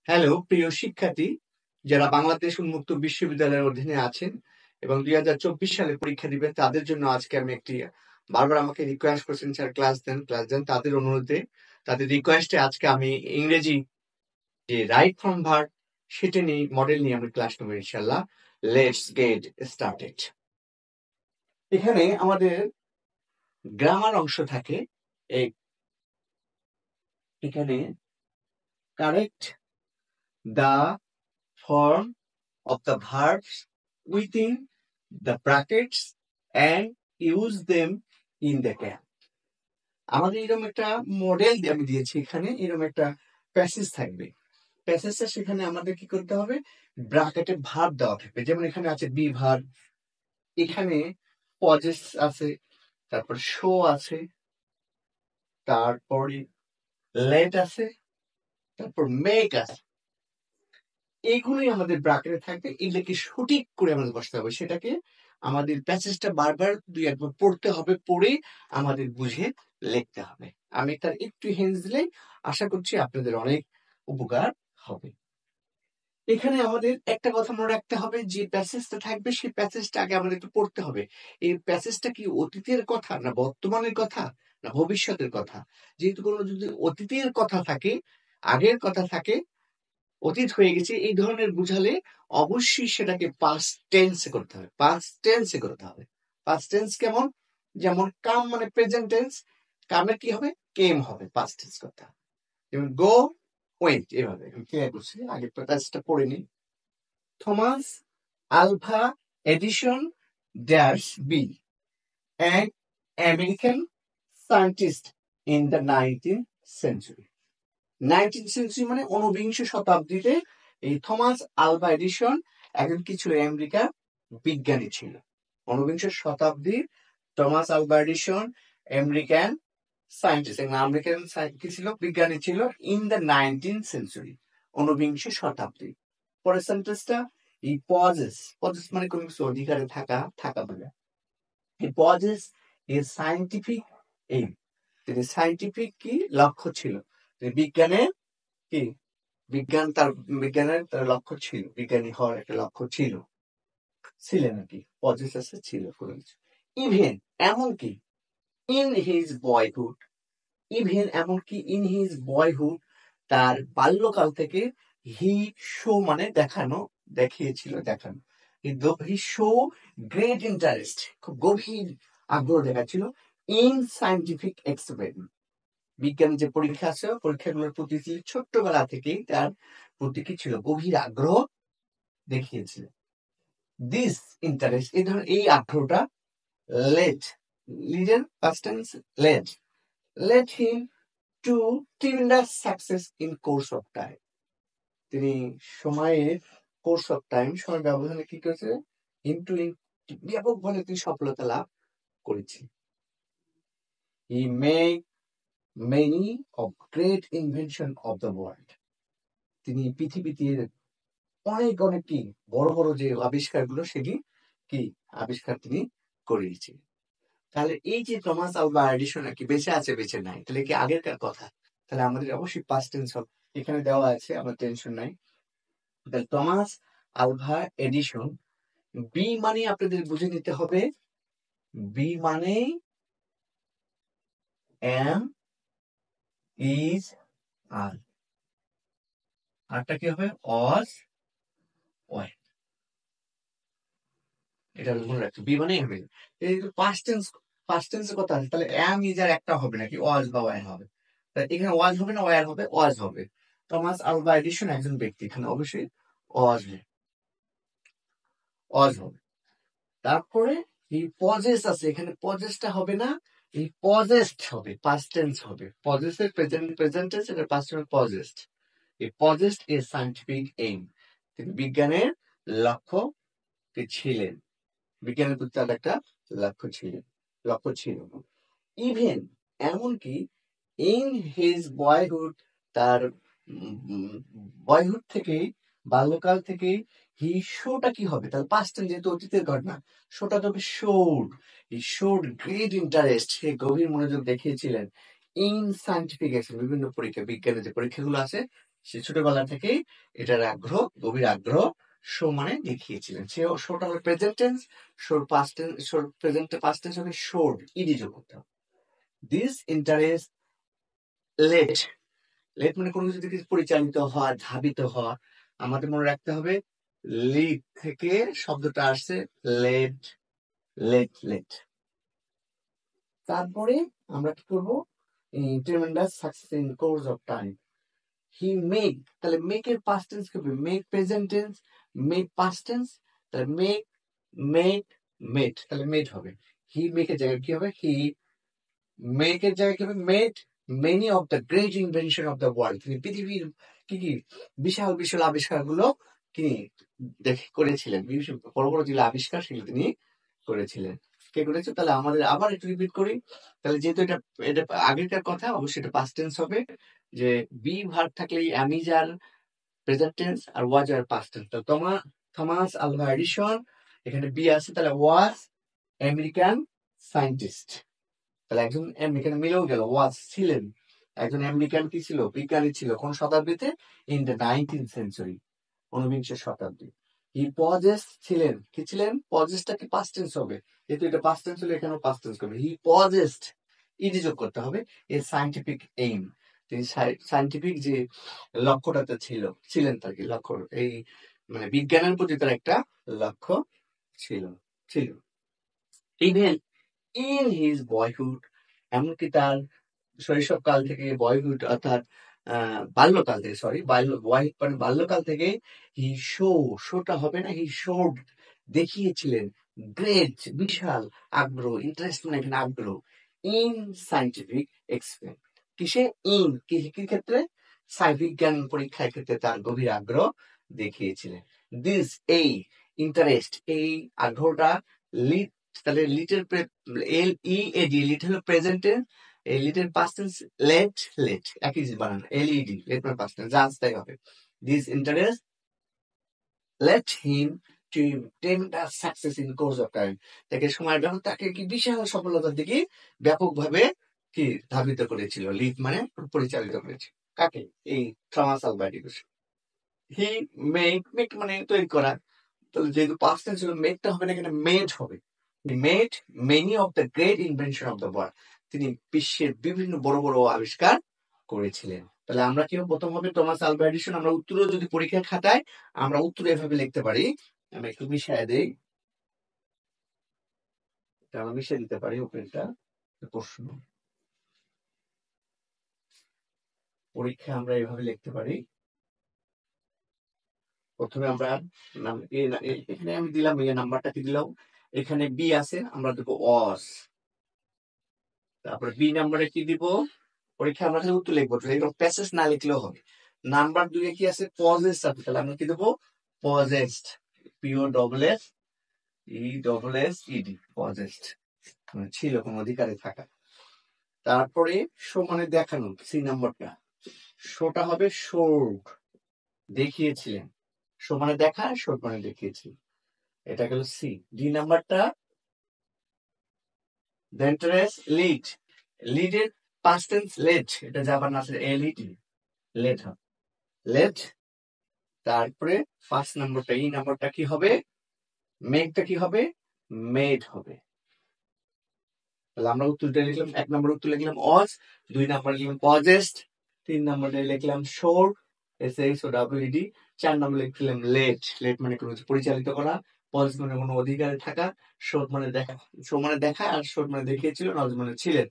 Hello প্রিয় শিক্ষার্থী, যারা বাংলাদেশ উন্মুক্ত বিশ্ববিদ্যালয়ের অধীনে আছেন এবং 2024 সালে পরীক্ষা দিবেন, তাদের জন্য আজকে আমি বারবার আমাকে রিকোয়েস্ট করছেন, স্যার ক্লাস দেন। তাদের অনুরোধে, তাদের রিকোয়েস্টে আজকে আমি ইংরেজি যে রাইট ফ্রম ভার্ব সেটা নিয়ে মডেল নিয়ে আমি ক্লাস নেব ইনশাল্লাহ। Let's get started. এখানে আমাদের গ্রামার অংশ থাকে। এখানে correct the form of the verbs within the brackets and use them in the gap. আমাদের এরকম একটা মডেল আমি দিয়েছি, এখানে এরকম একটা প্যাসেজ থাকবে। প্যাসেজটা সেখানে আমাদের কি করতে হবে, ব্র্যাকেটে ভার্ব দেওয়া থাকবে। যেমন এখানে আছে বি ভার্ব, এখানে পজেস আছে, তারপর শো আছে, তারপরে লেট আছে, তারপর মেক আছে। এইগুলোই আমাদের ব্র্যাকেটে থাকবে। এগুলোকে সঠিক করে আমাদের বসতে হবে। সেটাকে আমাদের প্যাসেজটা বারবার দুই একবার পড়তে হবে, পড়ে আমাদের বুঝে লিখতে হবে। আমি তার একটু হিন্ট দিলে আশা করছি আপনাদের অনেক উপকার হবে। এখানে আমাদের একটা কথা মনে রাখতে হবে, যে প্যাসেজটা থাকবে সেই প্যাসেজটা আগে আমাদের একটু পড়তে হবে। এই প্যাসেজটা কি অতীতের কথা, না বর্তমানের কথা, না ভবিষ্যতের কথা? যেহেতু কোনো যদি অতীতের কথা থাকে, আগের কথা থাকে, অতীত হয়ে গেছে, এই ধরনের বুঝালে অবশ্যই সেটাকে পাস্ট টেন্সে করতে হবে। পাস্ট টেন্সে করতে হবে। পাস্ট টেন্স কেমন? যেমন কাম মানে প্রেজেন্ট টেন্স, কামের কি হবে, কেম হবে। পাস্ট টেন্স করতে হবে। যেমন গো, ওয়েন্ট, এভাবে আমি ক্লিয়ার করছি। আগে প্যাসেজটা পড়ে নিই। Thomas Alva Edison dash be an American scientist in the 19th century। 19th century মানে ঊনবিংশ শতাব্দীতে এই থমাস আলভা এডিসন একজন কি ছিল, আমেরিকার বিজ্ঞানী ছিল। ঊনবিংশ শতাব্দীর Thomas Alva Edison American scientist, American কি ছিল, বিজ্ঞানী ছিল, ইন দ্য 19th century, ঊনবিংশ শতাব্দী। পরের সেন্টেন্সটা, এই পজেস মানে কোন কিছু অধিকারে থাকা বলে। এই পজেস এর সায়েন্টিফিক এইম, তিনি সায়েন্টিফিক কি লক্ষ্য ছিল, বিজ্ঞানের কি বিজ্ঞানের তার লক্ষ্য ছিল, বিজ্ঞানী হওয়ার একটা লক্ষ্য ছিলেন আর কি, পজেস ছিল কোনো কিছু। ইভেন এমনকি ইন হিজ বয়হুড, ইভেন এমনকি ইন হিজ বয়হুড, তার বাল্যকাল থেকে, হি শো মানে দেখানো, কিন্তু হি শো গ্রেট ইন্টারেস্ট, খুব গভীর আগ্রহ দেখাচ্ছিল, ইন সায়েন্টিফিক এক্সপেরিমেন্ট, বিজ্ঞানের যে পরীক্ষা আছে পরীক্ষাগুলোর প্রতি ছোট্টবেলা থেকেই তার প্রতি কি ছিল, গভীর আগ্রহ দেখিয়েছিল। দিস ইন্টারেস্ট, এই আগ্রহটা led him to tremendous success in course of time. তিনি সময় ব্যবধানে কি করেছে, ব্যাপকভাবে তিনি সফলতা লাভ করেছেন। He made many of great invention of the world, তিনি পৃথিবীতে অনেক কি বড় বড় যে আবিষ্কারগুলো সেটি কি আবিষ্কার তিনি করিয়েছেন। তাহলে এই যে টমাস আলভা এডিসন কি বেঁচে আছে, বেঁচে নাই, তাহলে কি আগেরকার কথা? তাহলে আমাদের অবশ্যই পাস্ট টেন্স হবে। এখানে দেওয়া আছে, আমার টেনশন নাই। তাহলে টমাস আলভা এডিসন, বি মানে আপনাদের বুঝে নিতে হবে, বি মানে এম ইজ আর, আরটা কি হবে, অজ ওয়াই। এটা মনে রাখছো, বি মানে এম। এই পাস্ট টেন্সের কথা আছে, তাহলে এম ইজ আর একটা হবে নাকি, ওয়াজ বা ওয়ার হবে? এখানে ওয়াজ হবে না ওয়ার হবে? ওয়াজ হবে। টমাস আলভা এডিসন একজন ব্যক্তি, এখানে অবশ্যই ওয়াজ হবে। তারপরে এই পজেস আছে, এখানে পজেসটা হবে না, এই পজেসড হবে, পাস্ট টেন্স হবে। পজেসের প্রেজেন্ট টেন্স, এটা পাস্ট টেন্স পজেসড। এই পজেসড এর সায়েন্টিফিক এইম, তিনি বিজ্ঞানের লক্ষ্য ছিলেন, বিজ্ঞানের প্রতি তার একটা লক্ষ্য ছিল। ইভেন এমনকি ইন হিজ বয়হুড, তার বয়হুড থেকে, বাল্যকাল থেকে, হি শোটা কি হবে, তার পাস্ট টেন্স যেহেতু অতীতের ঘটনা, শোটা তবে শোড গ্রেট ইন্টারেস্ট, সে গভীর মনোযোগ দেখিয়েছিলেন, ইন সায়েন্টিফিক বিভিন্ন পরীক্ষা, বিজ্ঞানের যে পরীক্ষাগুলো আছে সে ছোটবেলা থেকেই এটার আগ্রহ, গভীর আগ্রহ শো মানে দেখিয়েছিলেন। সে শোটা হলো প্রেজেন্ট টেন্স, শোর পাস্ট টেন্স, শোর প্রেজেন্ট পাস্ট টেন্স হবে শোড, ইডি যোগ করতে হবে। দিস ইন্টারেস্ট লেট, লেট মানে কোনো কিছু থেকে পরিচালিত হওয়া, ধাবিত হওয়া। আমাদের মনে রাখতে হবে লিড থেকে শব্দটা আসছে লেট, লেট, লেট। তারপরে আমরা কি করবো, tremendous success in course of time. He make, তাহলে মেক এর পাস্ট টেন্স কি হবে, make present tense, make past tense, তাহলে মেক, মেড, মেড, তাহলে মেড হবে। হি মেক এর জায়গায় কি হবে, হি মেক এর জায়গায় কি হবে, made many of the great invention of the world. তিনি পৃথিবীর কি কি বিশাল বিশাল আবিষ্কার গুলো তিনি করেছিলেন, বড় বড় যেগুলো আবিষ্কার সেগুলো তিনি করেছিলেন। কে করেছে, তাহলে আমাদের আবার একটু রিপিট করি। তাহলে যেহেতু এটা এটা আগেরকার কথা, অবশ্যই এটা পাস্ট টেন্স হবে, যে বি ভার্ব থাকলে অ্যামিজ আর প্রেজেন্ট টেন্স, আর ওয়াজ আর পাস্ট টেন্স। তো থমাস আলভা এডিসন, এখানে বি আছে, তাহলে ওয়াজ আমেরিকান সায়েন্টিস্ট। তাহলে একজন আমেরিকান মিলেও গেল, ওয়াজ ছিলেন, একজন আমেরিকান কি ছিল, বিজ্ঞানী ছিল, কোন শতাব্দীতে, ইন দ্য 19th সেঞ্চুরি, ঊনবিংশ শতাব্দী। হি পজেস ছিলেন, কি ছিলেন, পজেসটা কি পাস্ট টেন্স হবে, যেহেতু এটা পাস্ট টেন্স হলে এখানেও পাস্ট টেন্স করবে। হি পজেসড, ইডি যোগ করতে হবে, এর সায়েন্টিফিক এইম, তিনি সায়েন্টিফিক যে লক্ষ্যটাতে ছিলেন তার কি লক্ষ্য, এই মানে বিজ্ঞানের প্রতি তার একটা লক্ষ্য ছিল ছিল ইভেন ইন হিজ বয়হুড, এমনকি তার শৈশবকাল থেকে, বয়হুড অর্থাৎ বাল্যকাল থেকে, সরি মানে বাল্যকাল থেকে, হি শোটা হবে না, হি শোড দেখিয়েছিলেন, গ্রেট বিশাল আগ্রহ, ইন্টারেস্ট মানে এখানে আগ্রহ, ইন সায়েন্টিফিক এক্সপেরিমেন্ট, কিসে, ইন কি ক্ষেত্রে, বিজ্ঞান পরীক্ষার ক্ষেত্রে তার গভীর আগ্রহ দেখিয়েছিলেন। দিস এই ইন্টারেস্ট, এই আগ্রহটা, লিড, তাহলে লিটের এল ই এ ডি, লিট হলো প্রেজেন্ট টেন্স, এই লিটের পাস্ট টেন্স লেট, লেট একই জিনিস বানানো, এল ই ডি, লেট মানে পাস্ট টেন্স, জাস্ট তাই হবে। This interest let him to tremendous success in course of time, তাকে সময়ের ব্যাপারে তাকে কি বিশাল সফলতার দিকে ব্যাপকভাবে কি ধাবিত করেছিল, লিড মানে পরিচালিত করেছিল, কাকে, এই Thomas Alva Edison. He make মানে তৈরি করা, তাহলে যেহেতু পাস্ট টেন্স ছিল, মেকটা হবে না, এখানে মেড হবে। Made many of the great invention of the world, তিনি বিশ্বের বিভিন্ন বড় বড় আবিষ্কার করেছিলেন। তাহলে আমরা কি প্রথম হবে টমাস আলভা এডিসন, আমরা উত্তর যদি পরীক্ষার খাতায় আমরা উত্তর এভাবে লিখতে পারি, আমি একটু মিশিয়ে দেই, আমরা মিশিয়ে দিতে পারি ওপেনটা, প্রশ্ন পরীক্ষা আমরা এভাবে লিখতে পারি। প্রথমে আমরা এখানে আমি দিলাম, এই নাম্বারটা কি দিলাম, এখানে বি আছে, আমরা দেবো অস, তারপরে বি নাম্বারে কি দিব, পরীক্ষা আমরা খালি উত্তর লিখবো, প্যাসেজ না লিখলেও হবে। নাম্বার 2 এ কি আছে, পজেসড আছে, তাহলে আমরা কি দেবো, possessed, P O double S E double S E D, possessed, ছিল, কোন অধিকারে থাকা। তারপরে শো মানে দেখানো, সি নাম্বারটা, শোটা হবে শোড, দেখিয়েছিলেন, শো মানে দেখা, শোড মানে দেখিয়েছিলেন, এটা গেল সি। ডি নাম্বারটা দেন্টারেস লিড, লিডের পাস্ট টেন্স লেট, এটা যাবার না, এল ই ডি, লেট হবে, লেট। তারপরে ফার্স্ট নাম্বারটা, ই নাম্বারটা কি হবে, মেকটা কি হবে, মেড হবে। তাহলে আমরা উত্তরটা লিখলাম, 1 নম্বর উত্তর লিখলাম অস, 2 নম্বর লিখলাম পজেস্ট, 3 নম্বরে লিখলাম showed, S H O W D, 4 number লিখলাম লেট, লেট মানে কোনো কিছু পরিচালিত করা, পজেস্ট মানে কোনো অধিকারে থাকা, শোড মানে দেখা, শো মানে দেখা, আর শোড মানে দেখিয়েছিল, নজ মানে ছিলেন,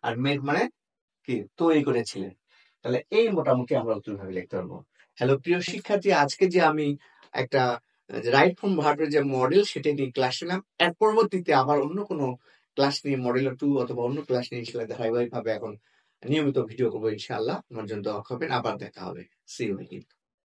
আর মেড মানে কি তৈরি করেছিলেন। তাহলে এই মোটামুটি আমরা উত্তর ভাবে লিখতে পারবো। হ্যালো প্রিয় শিক্ষার্থী, আজকে যে আমি একটা রাইট ফ্রম ভার্বের যে মডেল সেটা নিয়ে ক্লাস নিলাম, এর পরবর্তীতে আবার অন্য কোনো ক্লাস নিয়ে, মডেল 2 অথবা অন্য ক্লাস নিয়ে ইনশাআল্লাহ ধারাবাহিক ভাবে এখন নিয়মিত ভিডিও করবো ইনশাআল্লাহ। আমার জন্য দোয়া করবেন, আবার দেখা হবে, সি ইউ।